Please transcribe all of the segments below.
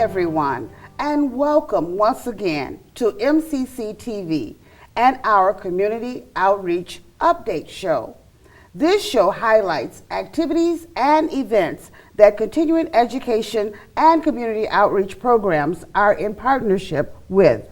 everyone, and welcome once again to MCC TV and our Community Outreach Update Show. This show highlights activities and events that continuing education and community outreach programs are in partnership with.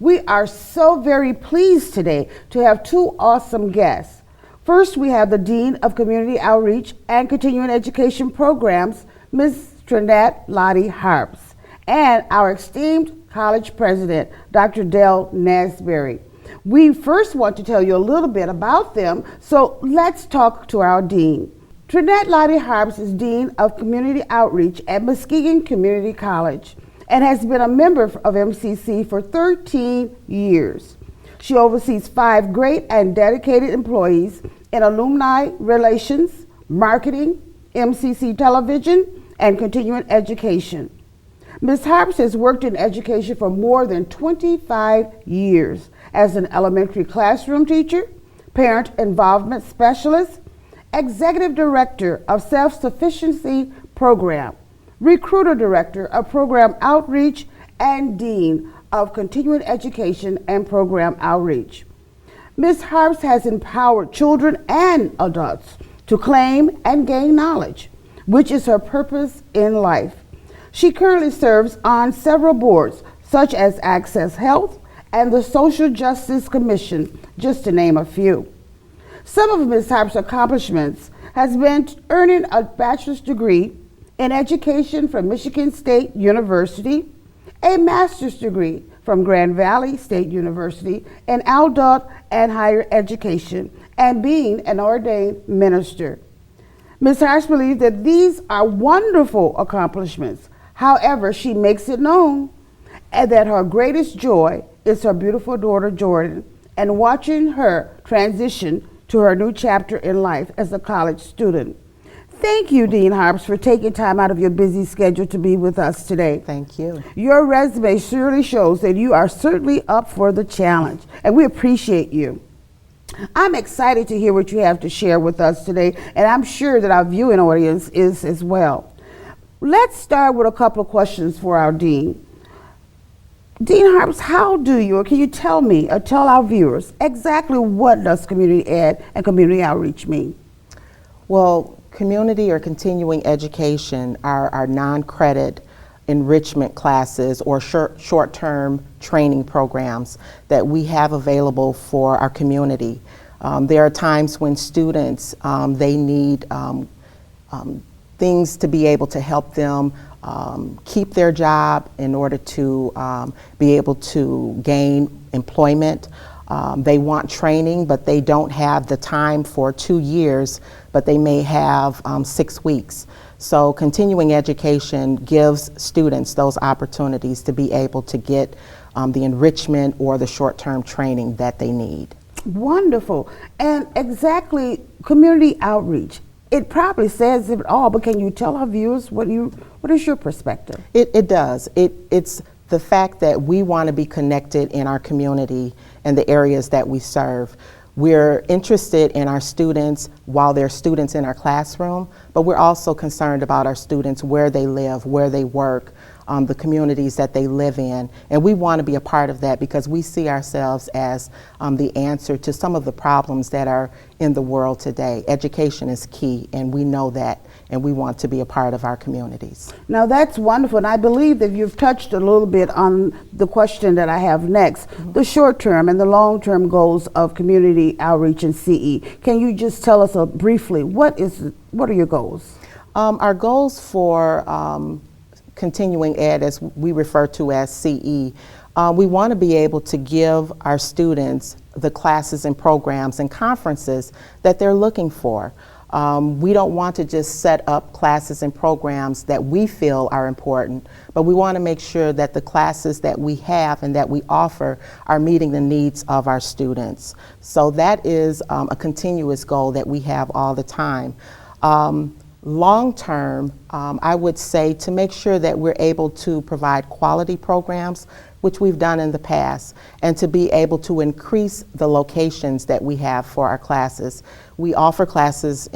We are so very pleased today to have two awesome guests. First, we have the Dean of Community Outreach and Continuing Education Programs, Ms. Trynette Lottie-Harps, and our esteemed college president, Dr. Dale Nesbary. We first want to tell you a little bit about them, so let's talk to our dean. Trynette Lottie-Harps is Dean of Community Outreach at Muskegon Community College and has been a member of MCC for 13 years. She oversees 5 great and dedicated employees in alumni relations, marketing, MCC television, and continuing education. Ms. Harps has worked in education for more than 25 years as an elementary classroom teacher, parent involvement specialist, executive director of self-sufficiency program, recruiter director of program outreach, and dean of continuing education and program outreach. Ms. Harps has empowered children and adults to claim and gain knowledge, which is her purpose in life. She currently serves on several boards, such as Access Health and the Social Justice Commission, just to name a few. Some of Ms. Harps' accomplishments has been earning a bachelor's degree in education from Michigan State University, a master's degree from Grand Valley State University in adult and higher education, and being an ordained minister. Ms. Harps believes that these are wonderful accomplishments. However, she makes it known that her greatest joy is her beautiful daughter, Jordan, and watching her transition to her new chapter in life as a college student. Thank you, Dean Harps, for taking time out of your busy schedule to be with us today. Thank you. Your resume surely shows that you are certainly up for the challenge, and we appreciate you. I'm excited to hear what you have to share with us today, and I'm sure that our viewing audience is as well. Let's start with a couple of questions for our Dean. Dean Harps, how do you, or can you tell me, or tell our viewers, exactly what does community ed and community outreach mean? Well, community or continuing education are our non-credit enrichment classes or short-term training programs that we have available for our community. There are times when students, they need things to be able to help them keep their job in order to be able to gain employment. They want training, but they don't have the time for 2 years, but they may have 6 weeks. So continuing education gives students those opportunities to be able to get the enrichment or the short-term training that they need. Wonderful. And exactly, community outreach. It probably says it all, but can you tell our viewers what is your perspective? It does. It's the fact that we want to be connected in our community and the areas that we serve. We're interested in our students while they're students in our classroom, but we're also concerned about our students, where they live, where they work, the communities that they live in. And we want to be a part of that because we see ourselves as the answer to some of the problems that are in the world today. Education is key, and we know that, and we want to be a part of our communities. Now that's wonderful, and I believe that you've touched a little bit on the question that I have next, the short-term and the long-term goals of community outreach and CE. Can you just tell us briefly, what are your goals? Our goals for continuing ed, as we refer to as CE, we want to be able to give our students the classes and programs and conferences that they're looking for. We don't want to just set up classes and programs that we feel are important, but we want to make sure that the classes that we have and that we offer are meeting the needs of our students. So that is a continuous goal that we have all the time. Long term, I would say to make sure that we're able to provide quality programs, which we've done in the past, and to be able to increase the locations that we have for our classes. We offer classes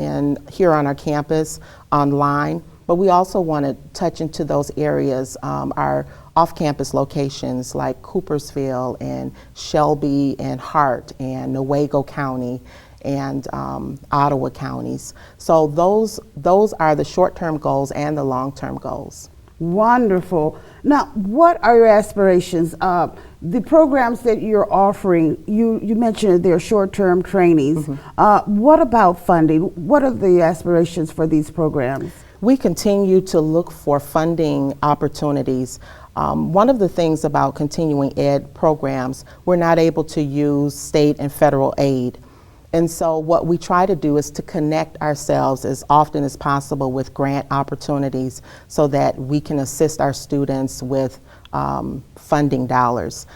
here on our campus, online, but we also want to touch into those areas, our off-campus locations like Coopersville and Shelby and Hart and Newaygo County and Ottawa counties. So those are the short-term goals and the long-term goals. Wonderful. Now, what are your aspirations? The programs that you're offering, you mentioned they're short-term trainings. What about funding? What are the aspirations for these programs? We continue to look for funding opportunities. One of the things about continuing ed programs, we're not able to use state and federal aid. And so what we try to do is to connect ourselves as often as possible with grant opportunities so that we can assist our students with funding dollars.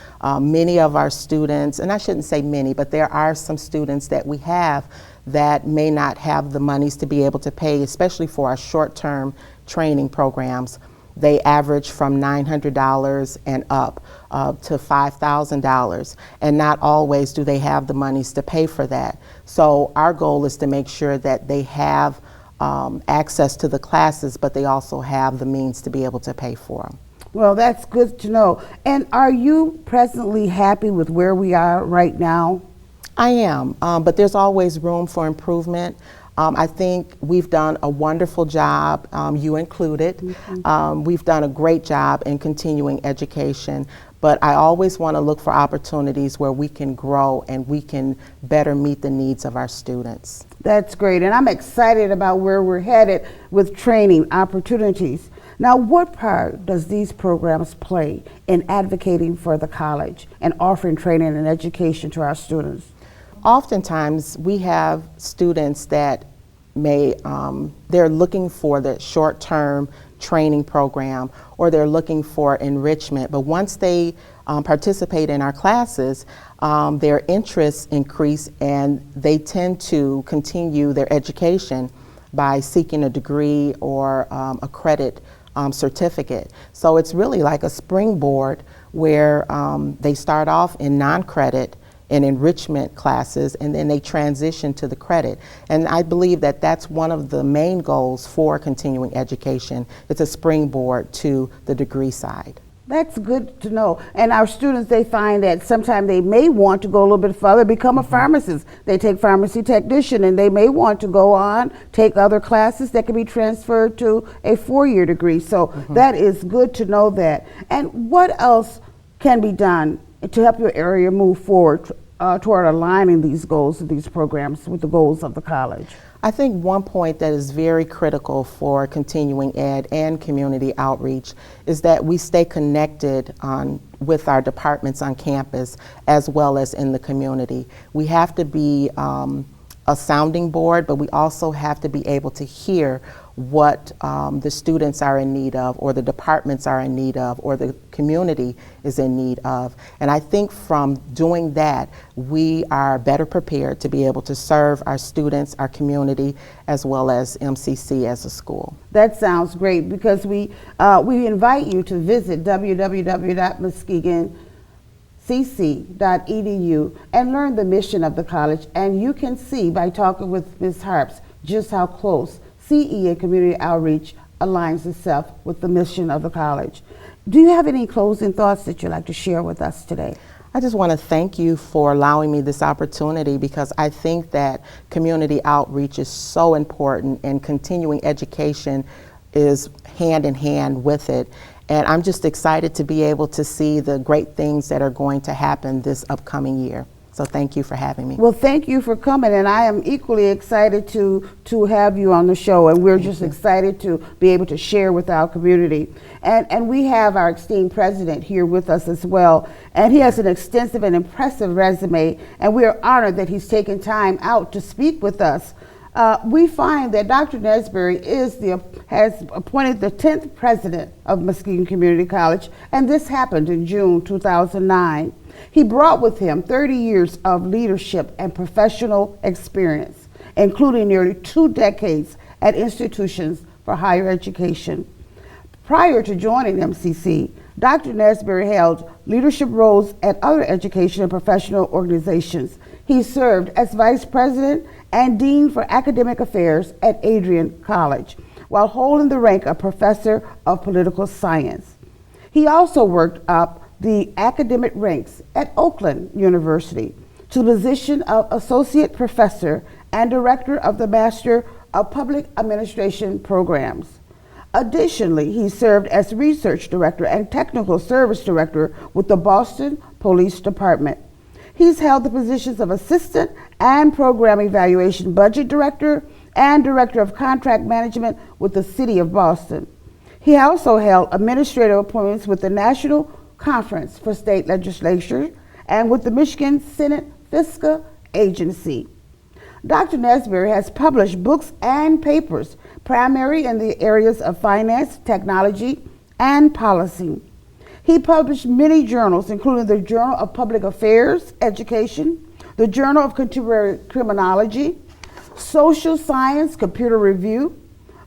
Many of our students, and I shouldn't say many, but there are some students that we have that may not have the monies to be able to pay, especially for our short-term training programs. They average from $900 and up to $5,000, and not always do they have the monies to pay for that. So our goal is to make sure that they have access to the classes, but they also have the means to be able to pay for them. Well, that's good to know. And are you presently happy with where we are right now? I am, but there's always room for improvement. I think we've done a wonderful job, you included. We've done a great job in continuing education, but I always want to look for opportunities where we can grow and we can better meet the needs of our students. That's great, and I'm excited about where we're headed with training opportunities. Now, what part does these programs play in advocating for the college and offering training and education to our students? Oftentimes, we have students that they're looking for the short-term training program or they're looking for enrichment, but once they participate in our classes, their interests increase and they tend to continue their education by seeking a degree or a credit certificate. So it's really like a springboard where they start off in non-credit and enrichment classes, and then they transition to the credit. And I believe that that's one of the main goals for continuing education. It's a springboard to the degree side. That's good to know. And our students, they find that sometimes they may want to go a little bit further, become a pharmacist. They take pharmacy technician, and they may want to go on, take other classes that can be transferred to a 4-year degree. So that is good to know that. And what else can be done to help your area move forward toward aligning these goals of these programs with the goals of the college? I think one point that is very critical for continuing ed and community outreach is that we stay connected with our departments on campus as well as in the community. We have to be a sounding board, but we also have to be able to hear what the students are in need of, or the departments are in need of, or the community is in need of. And I think from doing that, we are better prepared to be able to serve our students, our community, as well as MCC as a school. That sounds great, because we invite you to visit www.muskegoncc.edu and learn the mission of the college. And you can see by talking with Ms. Harps just how close CE and community outreach aligns itself with the mission of the college. Do you have any closing thoughts that you'd like to share with us today? I just want to thank you for allowing me this opportunity, because I think that community outreach is so important and continuing education is hand in hand with it. And I'm just excited to be able to see the great things that are going to happen this upcoming year. So thank you for having me. Well, thank you for coming, and I am equally excited to have you on the show, and we're just excited to be able to share with our community. And we have our esteemed president here with us as well, and he has an extensive and impressive resume, and we are honored that he's taken time out to speak with us. We find that Dr. Nesbary has appointed the 10th president of Muskegon Community College, and this happened in June 2009. He brought with him 30 years of leadership and professional experience, including nearly 2 decades at institutions for higher education. Prior to joining MCC, Dr. Nesbary held leadership roles at other education and professional organizations. He served as vice president and dean for academic affairs at Adrian College. while holding the rank of Professor of Political Science. He also worked up the academic ranks at Oakland University to the position of Associate Professor and Director of the Master of Public Administration Programs. Additionally, he served as Research Director and Technical Service Director with the Boston Police Department. He's held the positions of Assistant and Program Evaluation Budget Director and Director of Contract Management with the City of Boston. He also held administrative appointments with the National Conference for State Legislatures and with the Michigan Senate Fiscal Agency. Dr. Nesbary has published books and papers, primarily in the areas of finance, technology, and policy. He published many journals, including the Journal of Public Affairs, Education, the Journal of Contemporary Criminology, Social Science Computer Review,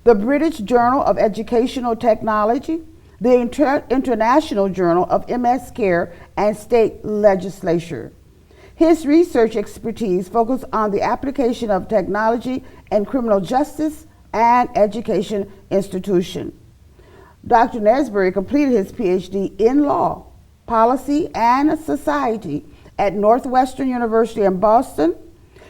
the British Journal of Educational Technology, the International Journal of MS Care and State Legislature. His research expertise focused on the application of technology in criminal justice and education institution. Dr. Nesbary completed his Ph.D. in law, policy, and society at Northwestern University in Boston.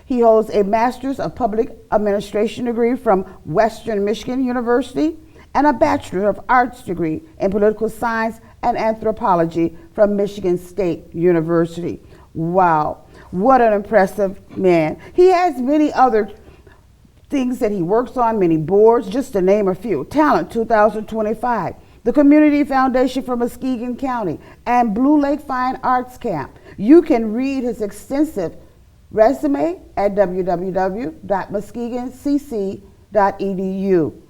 He holds a Master's of Public Administration degree from Western Michigan University and a Bachelor of Arts degree in Political Science and Anthropology from Michigan State University. Wow, what an impressive man. He has many other things that he works on, many boards, just to name a few. Talent 2025, the Community Foundation for Muskegon County, and Blue Lake Fine Arts Camp. You can read his extensive resume at www.muskegoncc.edu.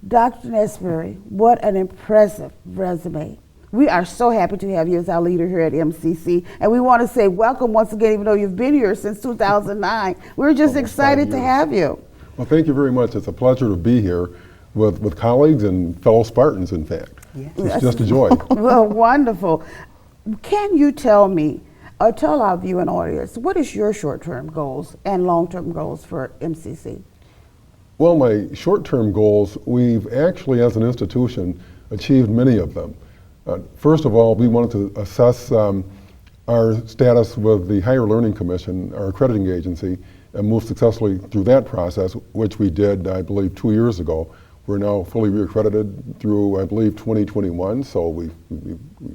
Dr. Nesbary, what an impressive resume. We are so happy to have you as our leader here at MCC, and we want to say welcome once again, even though you've been here since 2009. We're just excited to have you. Well, thank you very much. It's a pleasure to be here with colleagues and fellow Spartans, in fact. Yes. It's just a joy. Well, wonderful. Can you tell me, or tell our viewing audience, what is your short-term goals and long-term goals for MCC? Well, my short-term goals, we've actually, as an institution, achieved many of them. First of all, we wanted to assess our status with the Higher Learning Commission, our accrediting agency, and move successfully through that process, which we did, I believe, 2 years ago. We're now fully reaccredited through, I believe, 2021, so we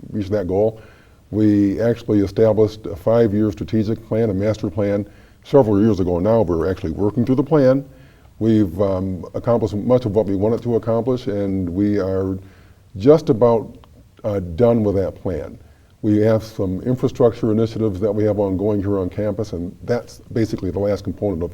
reached that goal. We actually established a 5-year strategic plan, a master plan, several years ago now. We're actually working through the plan. We've accomplished much of what we wanted to accomplish, and we are just about done with that plan. We have some infrastructure initiatives that we have ongoing here on campus, and that's basically the last component of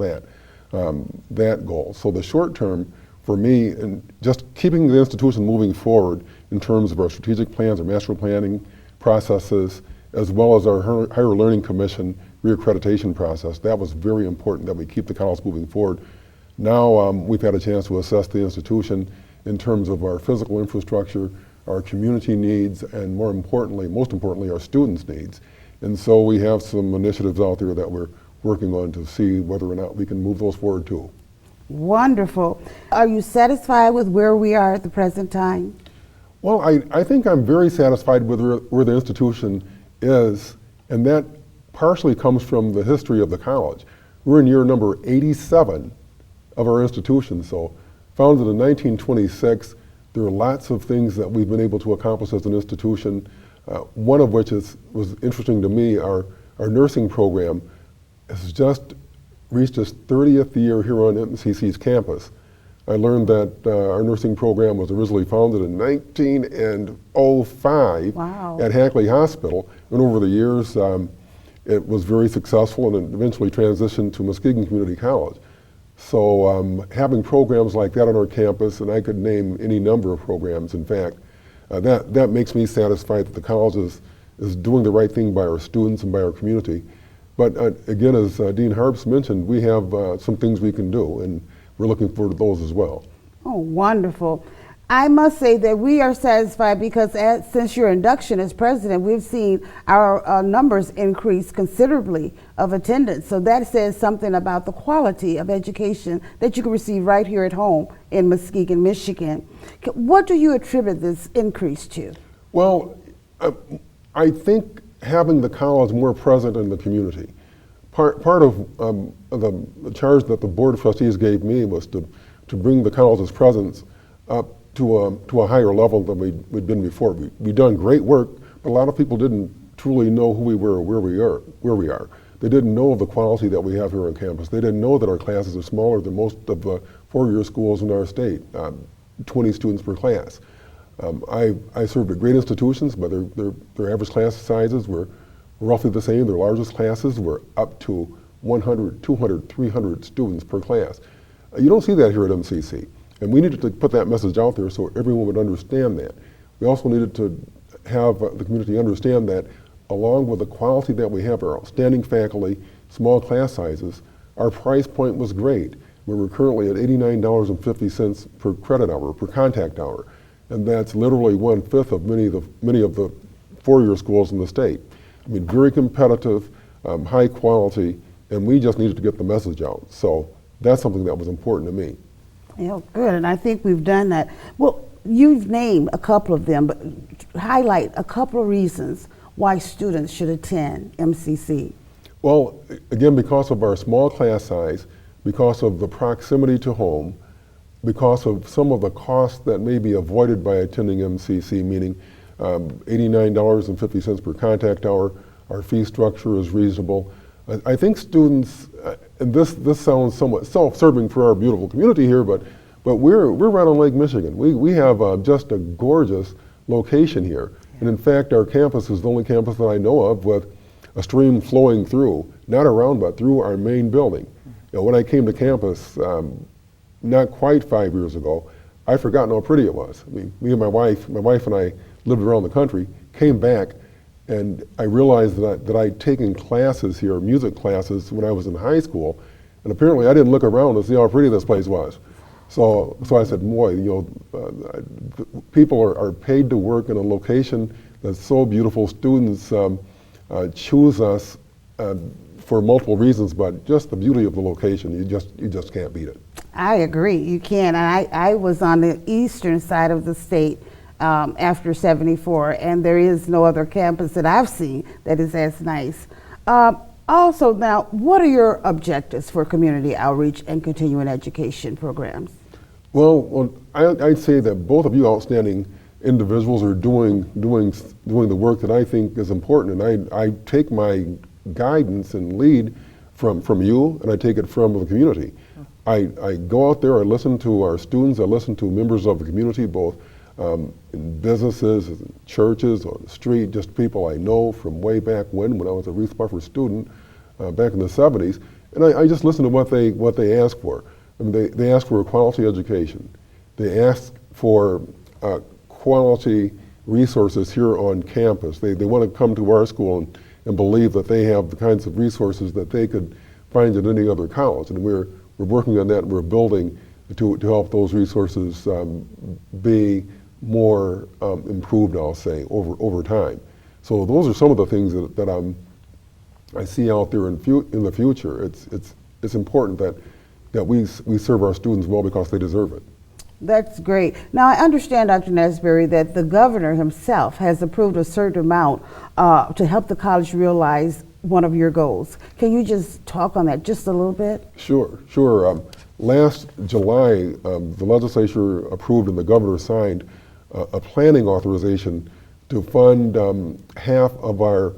that goal. So the short term for me, and just keeping the institution moving forward in terms of our strategic plans, our master planning processes, as well as our Higher Learning Commission reaccreditation process, that was very important that we keep the college moving forward. Now we've had a chance to assess the institution in terms of our physical infrastructure, our community needs, and most importantly, our students' needs. And so we have some initiatives out there that we're working on to see whether or not we can move those forward too. Wonderful. Are you satisfied with where we are at the present time? Well, I think I'm very satisfied with where the institution is, and that partially comes from the history of the college. We're in year number 87 of our institution, so founded in 1926. There are lots of things that we've been able to accomplish as an institution, one of which was interesting to me. Our nursing program has just reached its 30th year here on MCC's campus. I learned that our nursing program was originally founded in 1905 at Hackley Hospital, and over the years it was very successful and eventually transitioned to Muskegon Community College. So having programs like that on our campus, and I could name any number of programs, in fact, that makes me satisfied that the college is doing the right thing by our students and by our community. But again, as Dean Harps mentioned, we have some things we can do, and we're looking forward to those as well. Oh, wonderful. I must say that we are satisfied because since your induction as president, we've seen our numbers increase considerably of attendance. So that says something about the quality of education that you can receive right here at home in Muskegon, Michigan. What do you attribute this increase to? Well, I think having the college more present in the community. Part of the charge that the Board of Trustees gave me was to bring the college's presence up to a higher level than we'd been before. We'd done great work, but a lot of people didn't truly know who we were or where we are. They didn't know the quality that we have here on campus. They didn't know that our classes are smaller than most of the four-year schools in our state, 20 students per class. I served at great institutions, but their average class sizes were roughly the same. Their largest classes were up to 100, 200, 300 students per class. You don't see that here at MCC. And we needed to put that message out there so everyone would understand that. We also needed to have the community understand that along with the quality that we have, our outstanding faculty, small class sizes, our price point was great. We were currently at $89.50 per credit hour, per contact hour. And that's literally 1/5 of many of the four-year schools in the state. I mean, very competitive, high quality, and we just needed to get the message out. So that's something that was important to me. Yeah, good, and I think we've done that. Well, you've named a couple of them, but highlight a couple of reasons why students should attend MCC. Well, again, because of our small class size, because of the proximity to home, because of some of the costs that may be avoided by attending MCC, meaning $89.50 per contact hour, our fee structure is reasonable. I think students, and this sounds somewhat self-serving for our beautiful community here, but we're right on Lake Michigan. We have just a gorgeous location here. And in fact, our campus is the only campus that I know of with a stream flowing through, not around, but through our main building. You know, when I came to campus, not quite 5 years ago, I forgotten how pretty it was. I mean, me and my wife and I lived around the country, came back, and I realized that I'd taken classes here, music classes, when I was in high school, and apparently I didn't look around to see how pretty this place was. So I said, boy, you know, people are paid to work in a location that's so beautiful. Students choose us for multiple reasons, but just the beauty of the location, you just can't beat it. I agree, you can't. I was on the eastern side of the state after '74, and there is no other campus that I've seen that is as nice. Also, now, what are your objectives for community outreach and continuing education programs? Well, I'd say that both of you outstanding individuals are doing the work that I think is important, and I take my guidance and lead from you, and I take it from the community. I go out there, I listen to our students, I listen to members of the community, both in businesses, churches, on the street, just people I know from way back when I was a Ruth Buffer student back in the 70s, and I just listen to what they ask for. I mean, they ask for a quality education. They ask for quality resources here on campus. They want to come to our school and believe that they have the kinds of resources that they could find at any other college, and we're working on that, and we're building to help those resources be more improved, I'll say, over time. So those are some of the things that I see out there in the future. It's important that we serve our students well because they deserve it. That's great. Now, I understand, Dr. Nesbary, that the governor himself has approved a certain amount to help the college realize one of your goals. Can you just talk on that just a little bit? Sure. Last July, the legislature approved and the governor signed a planning authorization to fund half of our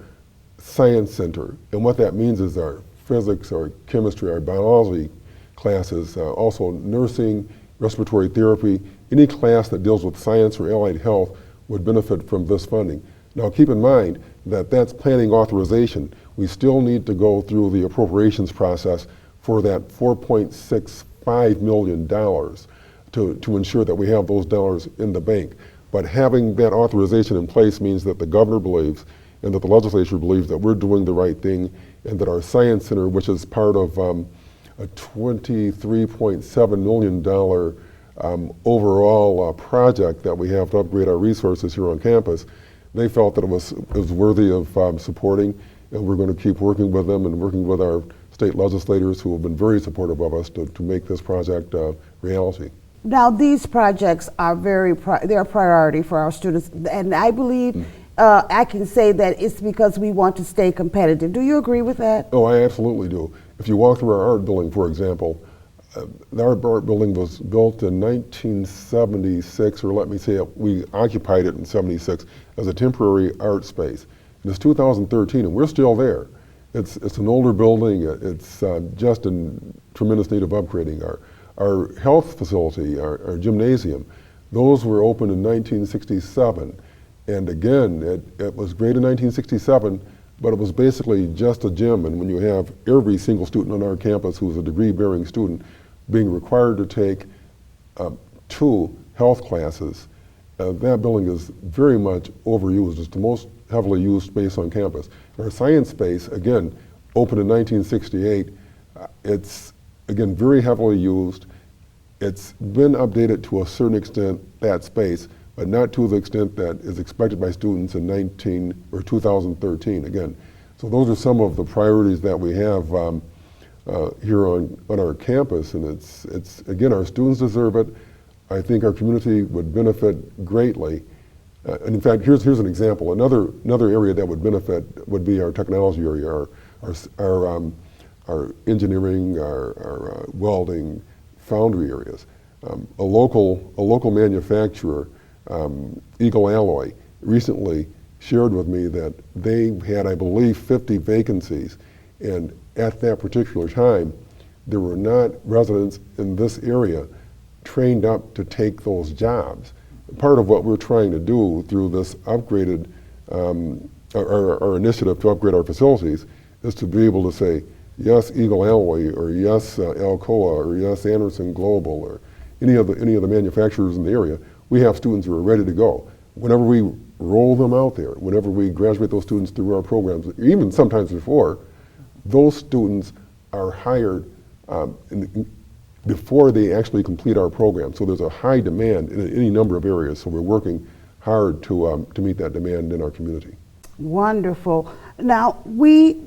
science center. And what that means is our physics, our chemistry, our biology classes, also nursing, respiratory therapy, any class that deals with science or allied health would benefit from this funding. Now keep in mind that that's planning authorization. We still need to go through the appropriations process for that $4.65 million to ensure that we have those dollars in the bank. But having that authorization in place means that the governor believes and that the legislature believes that we're doing the right thing, and that our science center, which is part of a $23.7 million overall project that we have to upgrade our resources here on campus, they felt that it was worthy of supporting, and we're going to keep working with them and working with our state legislators who have been very supportive of us to make this project a reality. Now, these projects are they're a priority for our students, and I believe I can say that it's because we want to stay competitive. Do you agree with that? Oh, I absolutely do. If you walk through our art building, for example, the art building was built in 1976, or let me say we occupied it in 76 as a temporary art space. And it's 2013, and we're still there. It's an older building. It's just in tremendous need of upgrading. Our health facility, our gymnasium, those were opened in 1967. And again, it was great in 1967, but it was basically just a gym. And when you have every single student on our campus who's a degree-bearing student being required to take 2 health classes, that building is very much overused. It's the most heavily used space on campus. Our science space, again, opened in 1968. It's, again, very heavily used. It's been updated to a certain extent, that space, but not to the extent that is expected by students in 2013 again. So those are some of the priorities that we have here on our campus, and it's again, our students deserve it. I think our community would benefit greatly. And in fact, here's an example. Another area that would benefit would be our technology area, our engineering, our welding, foundry areas. A local manufacturer, Eagle Alloy, recently shared with me that they had, I believe, 50 vacancies, and at that particular time, there were not residents in this area trained up to take those jobs. Part of what we're trying to do through this upgraded, our initiative to upgrade our facilities, is to be able to say, yes, Eagle Alloy, or yes, Alcoa, or yes, Anderson Global, or any of the manufacturers in the area. We have students who are ready to go. Whenever we roll them out there, whenever we graduate those students through our programs, even sometimes before, those students are hired before they actually complete our program. So there's a high demand in any number of areas. So we're working hard to meet that demand in our community. Wonderful. Now, we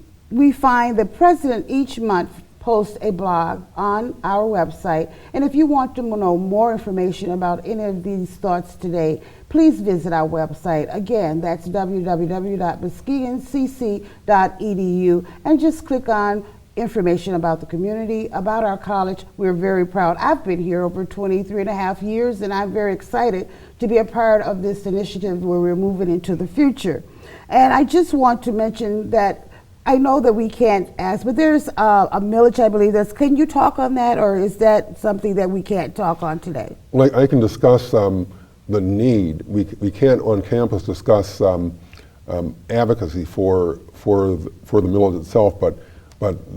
find the president each month posts a blog on our website. And if you want to know more information about any of these thoughts today, please visit our website. Again, that's www.muskegoncc.edu, and just click on information about the community, about our college. We're very proud. I've been here over 23 and a half years, and I'm very excited to be a part of this initiative where we're moving into the future. And I just want to mention that I know that we can't ask, but there's a millage, I believe. Can you talk on that, or is that something that we can't talk on today? Well, I can discuss the need. We can't on campus discuss advocacy for the millage itself, but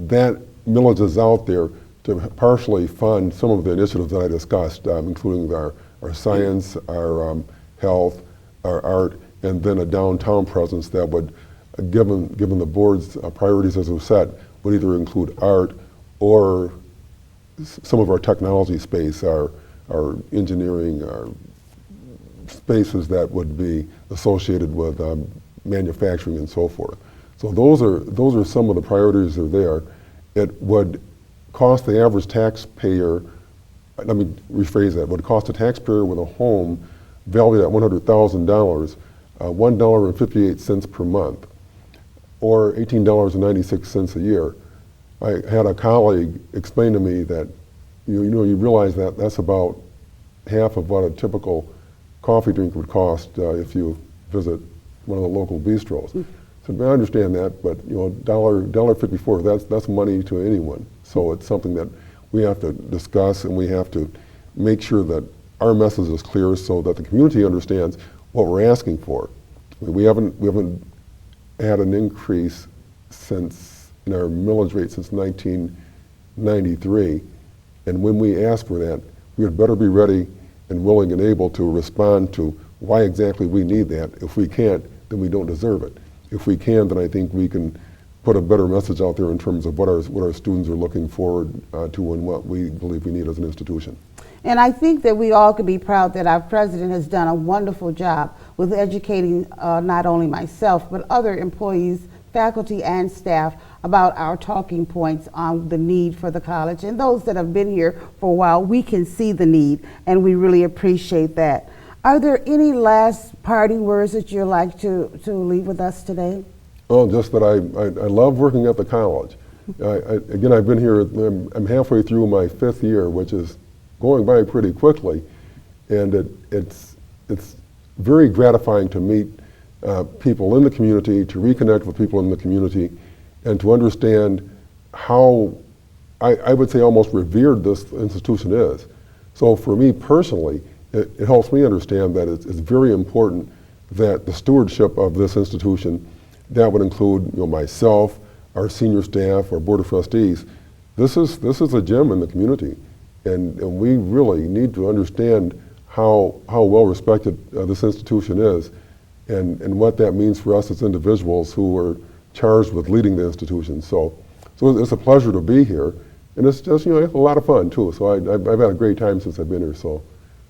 that millage is out there to partially fund some of the initiatives that I discussed, including our science, our health, our art, and then a downtown presence that would, given the board's priorities as we said, would either include art or some of our technology space, our engineering, our spaces that would be associated with manufacturing and so forth. So those are some of the priorities that are there. It would cost the average taxpayer, let me rephrase that, it would cost a taxpayer with a home valued at $100,000, $1.58 per month, or $18.96 a year. I had a colleague explain to me that you realize that that's about half of what a typical coffee drink would cost if you visit one of the local bistros. So I understand that, but $1.54, that's money to anyone. So it's something that we have to discuss, and we have to make sure that our message is clear so that the community understands what we're asking for. We haven't had an increase in our millage rate since 1993, and when we ask for that, we had better be ready and willing and able to respond to why exactly we need that. If we can't, then we don't deserve it. If we can, then I think we can put a better message out there in terms of what our students are looking forward to and what we believe we need as an institution. And I think that we all can be proud that our president has done a wonderful job with educating not only myself, but other employees, faculty, and staff about our talking points on the need for the college. And those that have been here for a while, we can see the need, and we really appreciate that. Are there any last parting words that you'd like to leave with us today? Oh, just that I love working at the college. Again, I've been here, I'm halfway through my 5th year, which is going by pretty quickly, and it's very gratifying to meet people in the community, to reconnect with people in the community, and to understand how, I would say, almost revered this institution is. So for me personally, it helps me understand that it's very important that the stewardship of this institution, that would include myself, our senior staff, our board of trustees, this is a gem in the community, and we really need to understand how well respected this institution is, and what that means for us as individuals who are charged with leading the institution. So it's a pleasure to be here, and it's just it's a lot of fun too. So I've had a great time since I've been here. So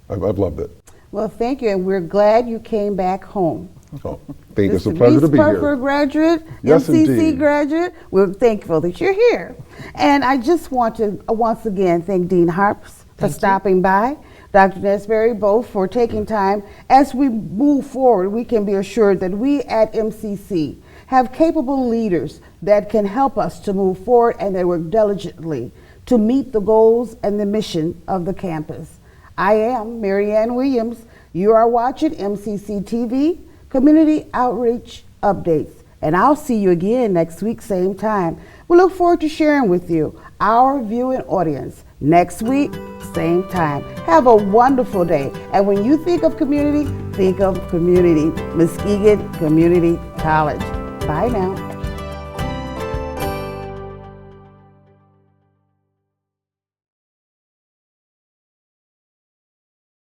I've loved it. Well, thank you, and we're glad you came back home. Oh, thank you. It's a pleasure to be here. Reese graduate, Yes, MCC indeed. graduate. We're thankful that you're here. And I just want to once again thank Dean Harps for stopping by, Dr. Nesbary, both for taking time. As we move forward, we can be assured that we at MCC have capable leaders that can help us to move forward, and they work diligently to meet the goals and the mission of the campus. I am Mary Ann Williams. You are watching MCC TV, Community Outreach Updates. And I'll see you again next week, same time. We look forward to sharing with you our viewing audience next week, same time. Have a wonderful day. And when you think of community, think of community. Muskegon Community College. Bye now.